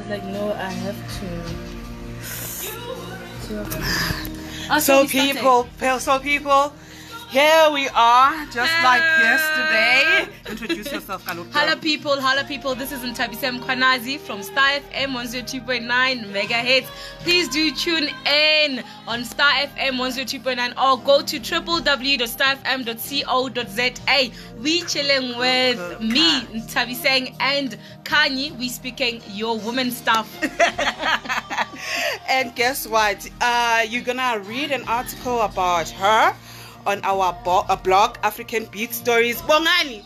was like, no, I have to. So people, here we are, just like yesterday. Introduce yourself, Kaloka. Hello people, this is Ntabisem Kwanazi from Star FM 102.9 megahertz. Please do tune in on Star FM 102.9 or go to www.starfm.co.za. We chilling with me, Ntabiseng, and Kanye. We speaking your woman stuff. And guess what? You're gonna read an article about her on our blog, African Beat Stories. Bongani,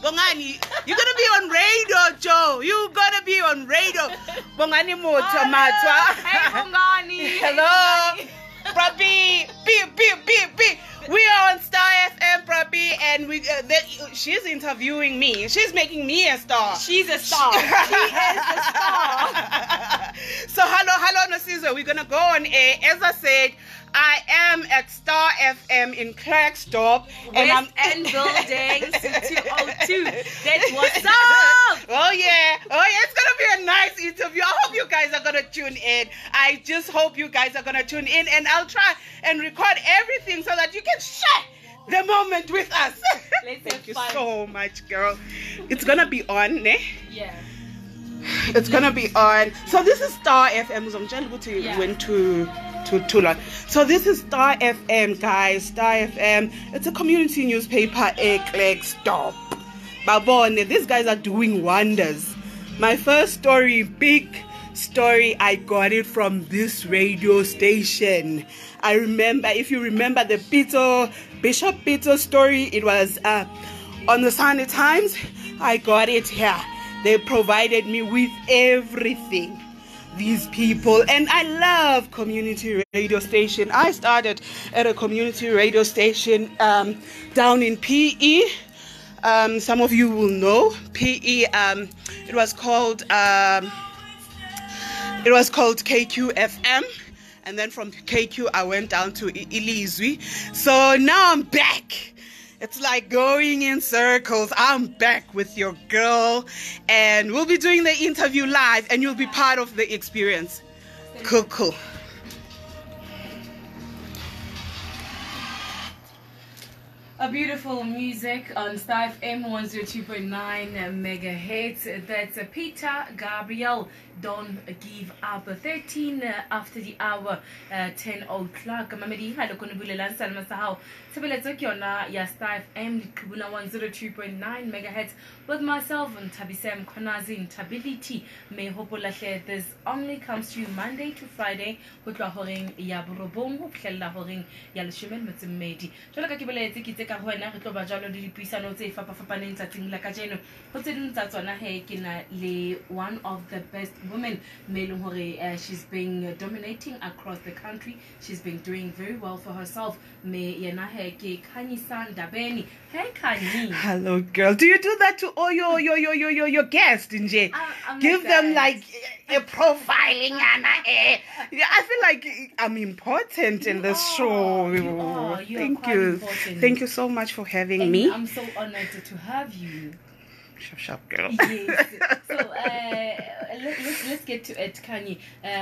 you're gonna be on radio, Joe. You're gonna be on radio. Bongani Mota Matwa. Hey, Bongani. Hello. Prabi, beep. We are on Star FM, Prabi, and she's interviewing me. She's making me a star. She's a star. She is a star. So hello, Nosizo. We're gonna go on air. As I said, I am at Star FM in Klerksdorp, and I'm in building 202. That's what's up. Oh yeah, it's gonna be a nice interview. I hope you guys are gonna tune in. I just hope you guys are gonna tune in, and I'll try and record everything so that you can share the moment with us. Thank you so much, girl. It's gonna be on, ne? Yeah. It's gonna be on. So this is Star FM. Went to Tula. So this is Star FM, guys. Star FM. It's a community newspaper. Klerksdorp. Babone, these guys are doing wonders. My first story, big story, I got it from this radio station. I remember, if you remember the Bishop Peter story, it was on the Sunday Times. I got it here. They provided me with everything. These people, and I love community radio station. I started at a community radio station down in PE. Some of you will know PE. It was called KQFM, and then from KQ I went down to Ilizwi. So now I'm back. It's like going in circles. I'm back with your girl, and we'll be doing the interview live, and you'll be part of the experience. Cool. A beautiful music on Star FM 102.9 megahertz. That's Peter Gabriel. Don't give up. 13 after the hour, 10 o'clock. Mamedi halo kono bulela salma sahao. Sebeletso ke yona ya Star FM Kubula 102.9 megahertz with myself and Ntabisem Kwanazi. Ntability me hopola hle. This only comes to you Monday to Friday. Ho tloha horeng ya borobong ho fihlela horeng ya 12 jwalo ka ke boletse ke ka hona re tlo ba jalo le dipuisano tse fapafapaneng tsatsing la kajeno ho tse ding tsa tsona he ke na le one of the best women melong hore she's been dominating across the country. She's been doing very well for herself. Me yena he ke Kanye Ndabeni. Hey Kanye. Hello girl. Do you do that to all your guests, Nje? Give them like a profiling and I feel like I'm important in this show. Thank you. Thank you so much for having me. I'm so honored to have you. Shop girl. Yes. So let's get to it, Kanye.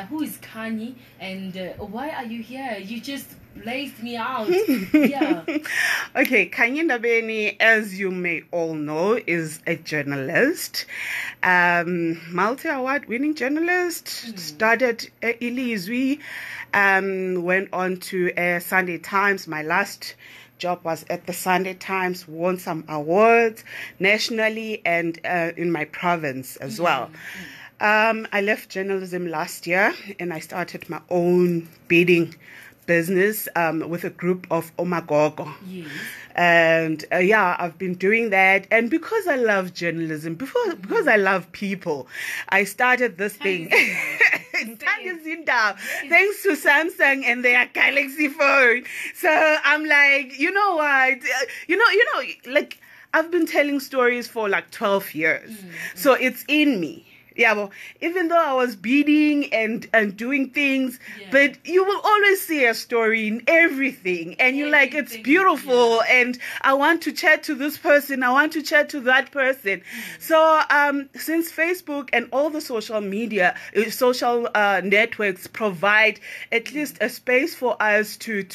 Who is Kanye, and why are you here? You just blazed me out. Yeah. Okay, Kanye Ndabeni, as you may all know, is a journalist, multi-award winning journalist. Started at Ilizwi, went on to Sunday Times. My last job was at the Sunday Times, won some awards nationally and in my province as well. I left journalism last year and I started my own beading business with a group of Omagogo. Yes. And I've been doing that, and because I love journalism, because I love people, I started this thing. Thanks to Samsung and their Galaxy phone. So I'm like, you know what? Like I've been telling stories for like 12 years. So it's in me. Yeah, well, even though I was beading and doing things, Yeah. but you will always see a story in everything, and you're like, it's Everything, beautiful, yeah. and I want to chat to this person, I want to chat to that person. So since Facebook and all the social media, social networks provide at least a space for us to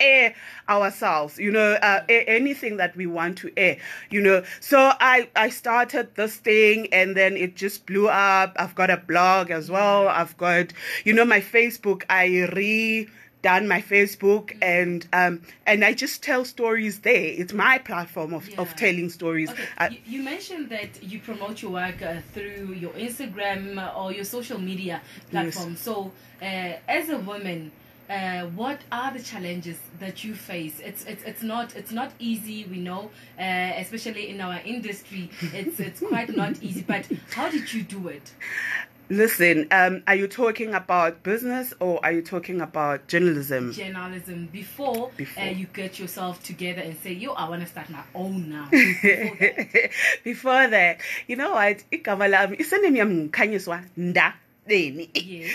air ourselves, you know, anything that we want to air, you know. So I started this thing, and then it just blew up. I've got a blog as well. I've got, you know, my Facebook. I redone my Facebook, and I just tell stories there. It's my platform of telling stories. Okay. You mentioned that you promote your work through your Instagram or your social media platform. Yes. So as a woman, what are the challenges that you face? It's not easy, we know, especially in our industry. It's quite not easy. But how did you do it? Listen, are you talking about business or are you talking about journalism? Journalism. Before. You get yourself together and say, yo, I want to start my own now. Before that, you know what? Yes.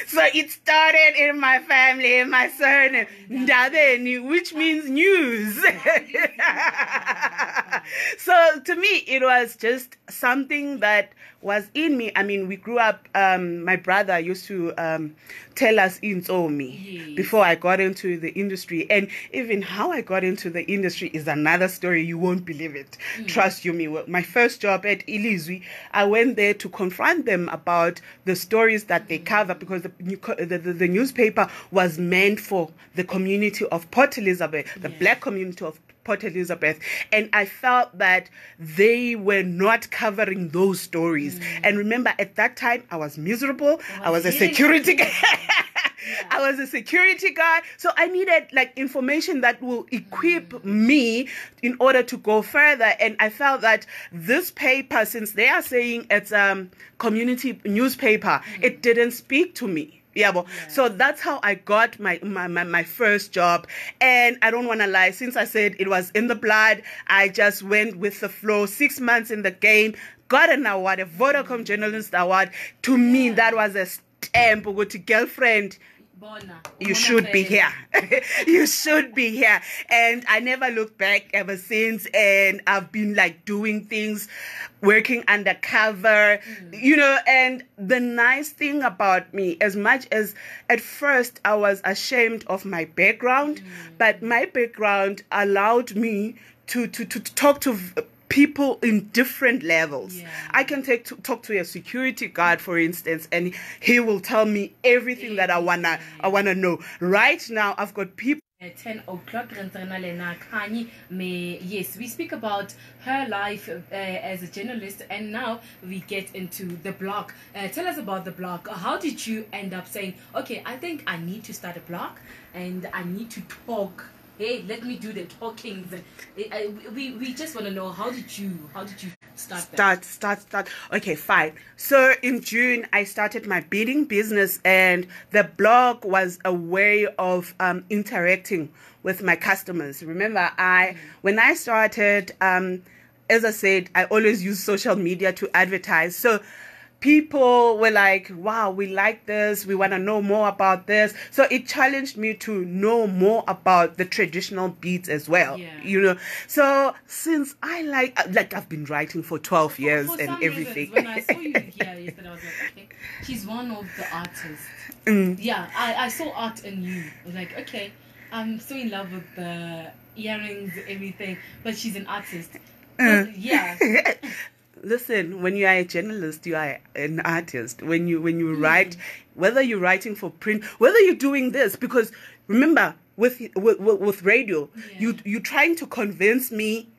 So it started in my family, in my surname, Ndabeni, which means news. So to me, it was just something that was in me. I mean, we grew up, my brother used to tell us in Nsomi before I got into the industry. And even how I got into the industry is another story. You won't believe it. Trust you me. My first job at Ilizwi, I went there to confront them about the stories that they cover, because the newspaper was meant for the community of Port Elizabeth, the black community of Port Elizabeth, and I felt that they were not covering those stories. And remember, at that time, I was miserable. I was a security guard. I was a security guard, so I needed like information that will equip me in order to go further. And I felt that this paper, since they are saying it's community newspaper, it didn't speak to me. Yeah. So that's how I got my first job. And I don't want to lie, since I said it was in the blood, I just went with the flow. 6 months in the game, got an award, a Vodacom Journalist Award. To me, that was a stamp. Go to girlfriend. You should be here. You should be here. And I never looked back ever since. And I've been like doing things, working undercover, you know. And the nice thing about me, as much as at first I was ashamed of my background, but my background allowed me to talk to people in different levels. I can talk to a security guard, for instance, and he will tell me everything that I wanna know. Right now, I've got people. At 10 o'clock, yes, we speak about her life as a journalist, and now we get into the blog. Tell us about the blog. How did you end up saying, okay, I think I need to start a blog and I need to talk? Hey, let me do the talking. We just want to know, how did you start that? Start. Okay, fine. So in June, I started my beading business, and the blog was a way of interacting with my customers. Remember, when I started, as I said, I always use social media to advertise. So people were like, wow, we like this, we want to know more about this. So it challenged me to know more about the traditional beads as well, you know. So since I I've been writing for 12 years for and everything. Reasons, when I saw you here yesterday, I was like, okay, she's one of the artists. Yeah, I saw art in you. I was like, okay, I'm so in love with the earrings, everything, but she's an artist. Yeah. Listen, when you are a journalist, you are an artist. When you write, whether you're writing for print, whether you're doing this, because remember, with radio, you're trying to convince me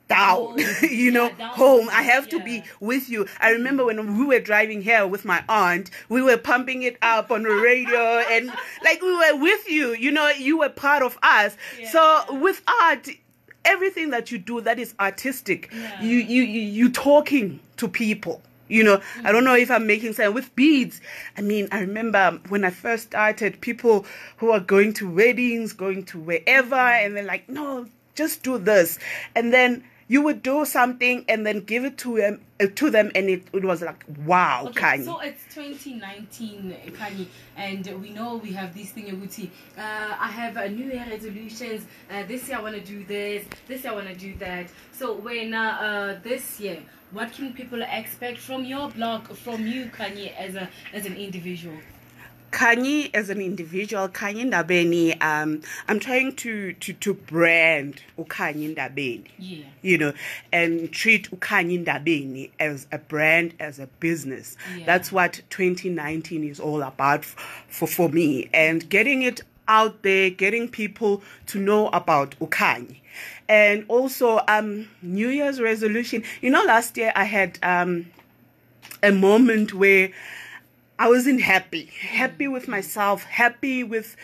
down, you know, down home. I have to be with you. I remember when we were driving here with my aunt, we were pumping it up on the radio, and like we were with you, you know, you were part of us. So with art, everything that you do that is artistic, you talking to people, you know. I don't know if I'm making sense. With beads, I mean, I remember when I first started, people who are going to weddings, going to wherever, and they're like, no, just do this. And then you would do something and then give it to them, and it was like, wow, okay, Kanye. So it's 2019, Kanye, and we know we have this thing, Uguti. I have New Year resolutions. This year I want to do this. This year I want to do that. So when this year, what can people expect from your blog, from you, Kanye, as an individual? Kanye as an individual, Kanye Ndabeni, I'm trying to brand uKanye Ndabeni, yeah, you know, and treat uKanye Ndabeni as a brand, as a business. Yeah. That's what 2019 is all about for me, and getting it out there, getting people to know about uKanye. And also New Year's resolution. You know, last year I had a moment where I wasn't happy with myself, happy with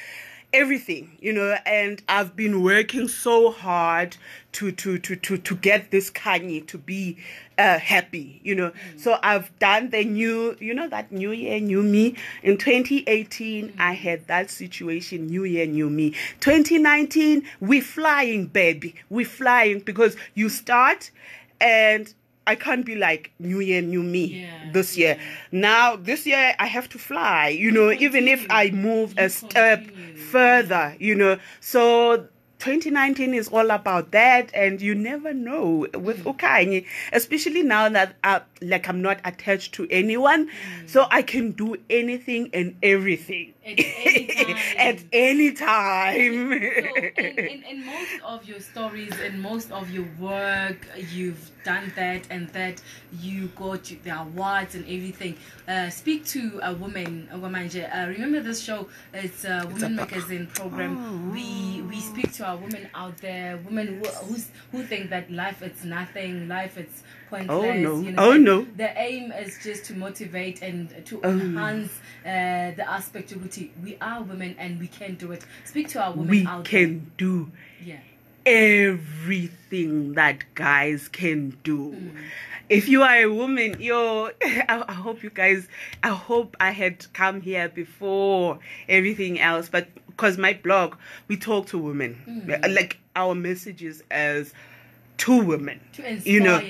everything, you know, and I've been working so hard to get this Kanye to be happy, you know. So I've done the new, you know, that new year, new me. In 2018, I had that situation, new year, new me. 2019, we're flying, baby. We're flying, because you start and I can't be like new year, new me this year. Now, this year, I have to fly, you know, even if I move a step further, you know. So 2019 is all about that, and you never know with uKanye, especially now that I'm not attached to anyone, so I can do anything and everything at any time. So in most of your stories, in most of your work, you've done that and that. You got the awards and everything. Speak to a woman. Remember this show? It's a Women Magazine program. We speak to our women out there, women who think that life it's nothing, life it's pointless. Oh no! You know, Oh no! The aim is just to motivate and to enhance the aspect of beauty. We are women and we can do it. Speak to our women out there. We can do everything that guys can do. If you are a woman, I hope you guys, I hope I had come here before everything else, but because my blog, we talk to women, like our messages as to women, to inspire, you know,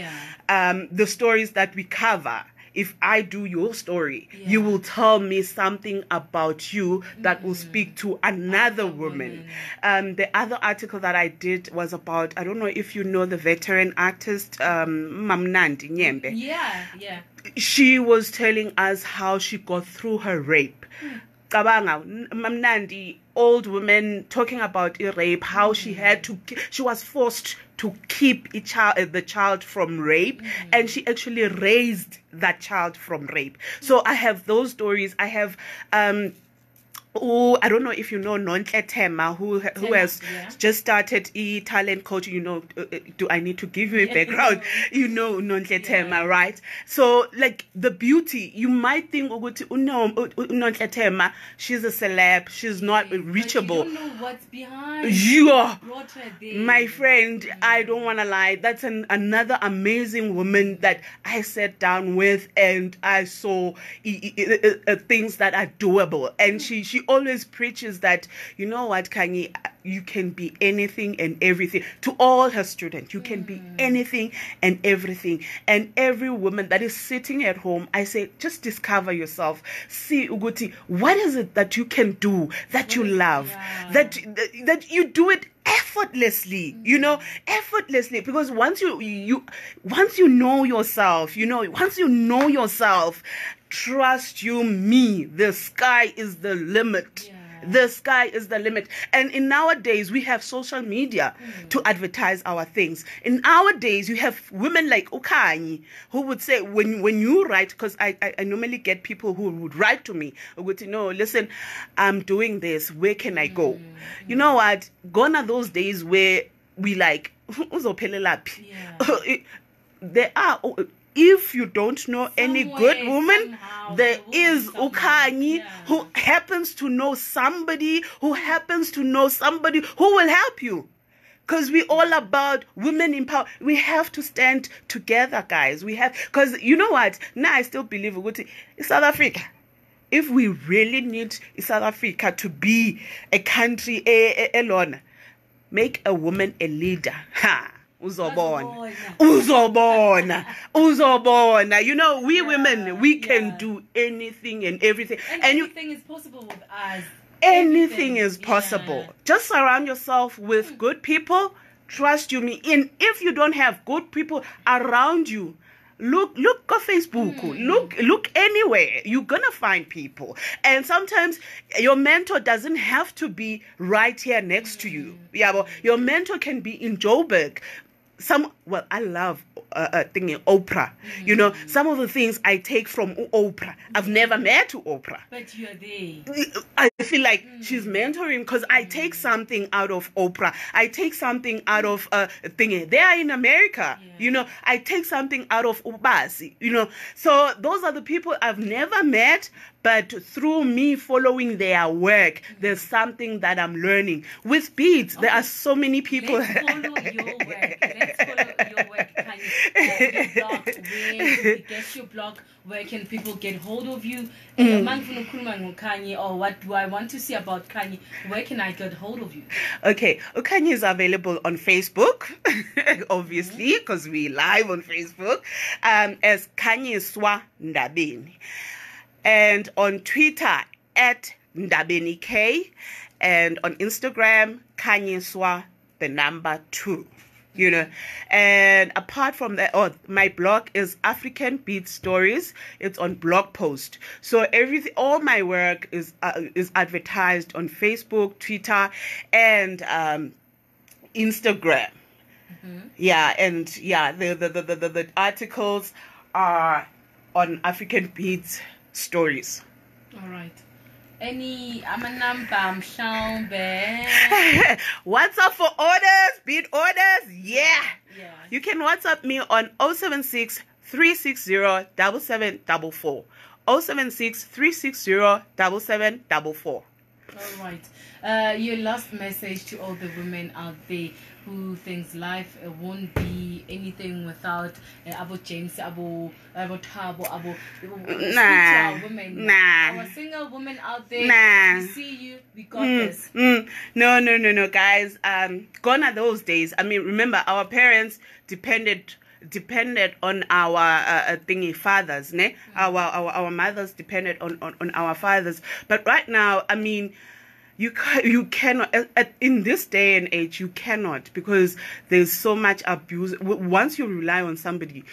the stories that we cover. If I do your story, you will tell me something about you that will speak to another woman. The other article that I did was about, I don't know if you know the veteran artist, Mamnandi Nyembe. Yeah. She was telling us how she got through her rape. Kabanga, Mamnandi, old woman talking about a rape, how she was forced to keep the child from rape, and she actually raised that child from rape. So I have those stories. I have I don't know if you know Nontle Tema, who has just started talent coaching. You know, do I need to give you a background? You know Nontle Tema, right? So, like, the beauty, you might think, Nontle Tema, she's a celeb, she's not reachable. But you don't know what's behind. Brought her there. My friend, I don't want to lie. That's another amazing woman that I sat down with, and I saw things that are doable. And she always preaches that, you know what, Kanye, you can be anything and everything. To all her students, you can be anything and everything. And every woman that is sitting at home, I say, just discover yourself. See, Uguti, what is it that you can do, that you love, that you do it effortlessly, you know, effortlessly, because once you know yourself, trust you me, the sky is the limit. The sky is the limit. And in nowadays, we have social media to advertise our things. In nowadays, you have women like uKanye who would say, when you write, because I normally get people who would write to me, who would say, no, listen, I'm doing this. Where can I go? You know what? Gone are those days where we like, there are... If you don't know any good woman, there is uKanye who happens to know somebody who will help you. Because we're all about women in power. We have to stand together, guys. Because you know what? Now I still believe it's South Africa. If we really need South Africa to be a country, alone, make a woman a leader. uzobona. You know, we women, we can do anything and everything. And anything is possible with us. Anything is possible. Just surround yourself with good people. Trust you me. And if you don't have good people around you, look on Facebook, look anywhere, you're gonna find people. And sometimes your mentor doesn't have to be right here next to you. Yeah, but your mentor can be in Joburg. I love thinking Oprah. You know, some of the things I take from Oprah. I've never met Oprah, but you're there. I feel like she's mentoring because I take something out of Oprah. I take something out of thingy. They are in America. You know, I take something out of Ubasi. You know, so those are the people I've never met. But through me following their work, there's something that I'm learning. With beads, there are so many people. Let's follow your work. Let's follow your work. Your blog, where you get your blog? Where can people get hold of you? Or what do I want to see about Kanye? Where can I get hold of you? Okay, Kanye is available on Facebook, obviously, because we live on Facebook, as Kanye Swa Ndabeni. And on Twitter, at Ndabeni K. And on Instagram, Kanye Swa, the number 2. You know, and apart from that, my blog is African Beat Stories. It's on Blog Post. So all my work is advertised on Facebook, Twitter, and Instagram. The articles are on African Beat Stories. All right. Any Amanam WhatsApp for orders, beat orders, yeah. You can WhatsApp me on 076 360 7744. 076 360 7744. All right. Your last message to all the women out there who thinks life won't be anything without Abu James, Abu Tabo, women. Our single women out there, we see you, we got this. No, guys. Gone are those days. I mean, remember, our parents depended on our fathers, ne? Our mothers depended on our fathers. But right now, I mean, you cannot in this day and age, you cannot, because there's so much abuse. Once you rely on somebody,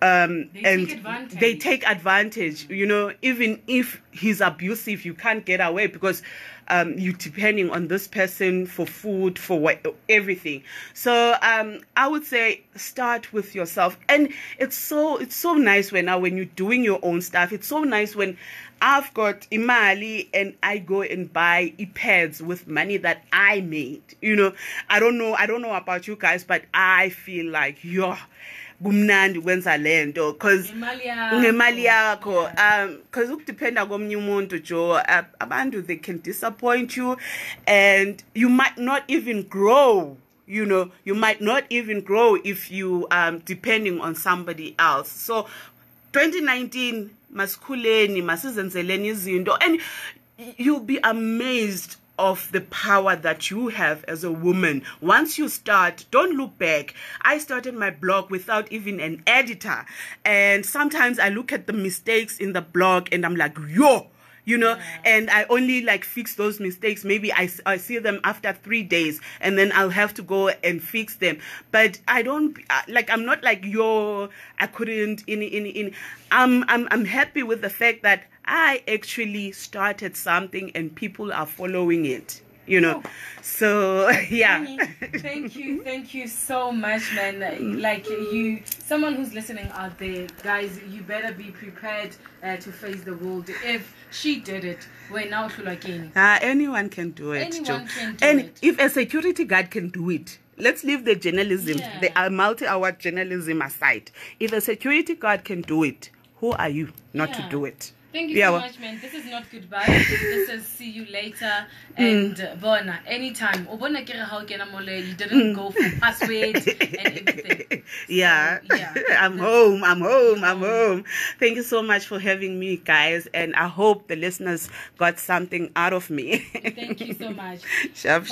they take advantage. You know, even if he's abusive, you can't get away because you're depending on this person for food, for everything. So I would say start with yourself. And it's so nice when you're doing your own stuff. It's so nice when I've got imali and I go and buy pads with money that I made. You know, I don't know about you guys, but I feel like kumnandi kwenza lento because ngemali yakho because ukudependa komnye umuntu jo abantu, they can disappoint you and you might not even grow. You know, you might not even grow if you depending on somebody else. So 2019 masikhuleni masizenzeleni izinto, and you'll be amazed of the power that you have as a woman. Once you start, don't look back. I started my blog without even an editor, and sometimes I look at the mistakes in the blog and I'm like, you know, and I only like fix those mistakes. Maybe I see them after 3 days and then I'll have to go and fix them. But I don't I'm not like I couldn't I'm happy with the fact that I actually started something and people are following it, you know. So yeah. Thank you so much, man. Like someone who's listening out there, guys, you better be prepared to face the world. If she did it, we're now again. Anyone can do it. Anyone can do it. If a security guard can do it, let's leave the journalism, the multi-hour journalism aside. If a security guard can do it, who are you not to do it? Thank you so much, man. This is not goodbye. This is see you later. And Bona, anytime. Obona kere how you didn't go for password and everything. Yeah. So, yeah. I'm home. Thank you so much for having me, guys. And I hope the listeners got something out of me. Thank you so much. Sharp.